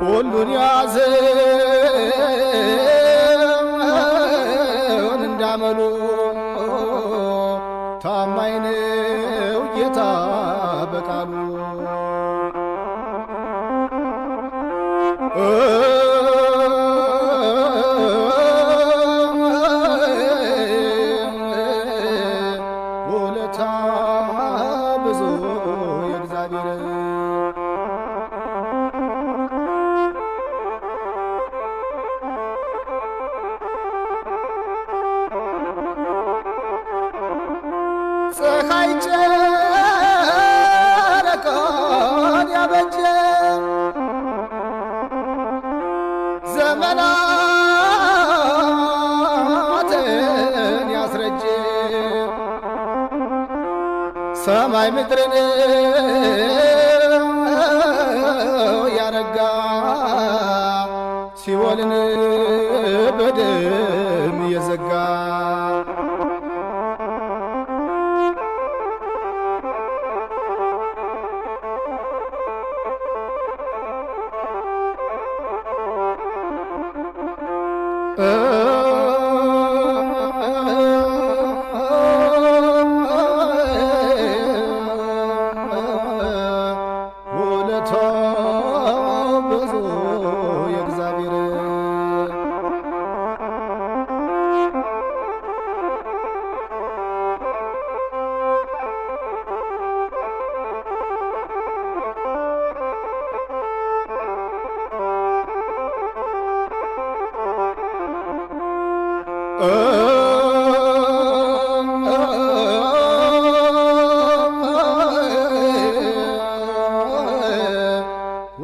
ሁሉን ያዘውን እንዳመሉ ታማኝ ነው ጌታ በቃሉ ውለታ ብዙ የእግዚአብሔር ፀሐይ ጨረቃን ያበጀ ዘመናትን ያስረጀ ሰማይ ምድርን ያረጋ ሲኦልን በደም የዘጋ ውለታ ብዙ የእግዚአብሔር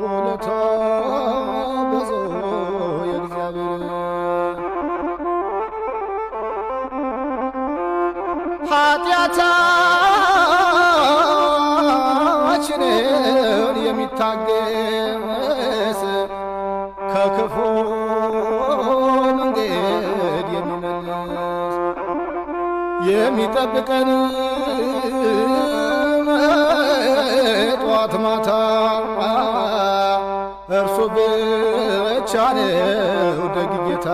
ውለታ ብዙ የእግዚአብሔር ኃጢአታችንን የሚታገስ ከክፉ መንገድ የሚመልስ የሚጠብቀን ጧት ማታ እርሱ ብቻ ነው ደግ ጌታ።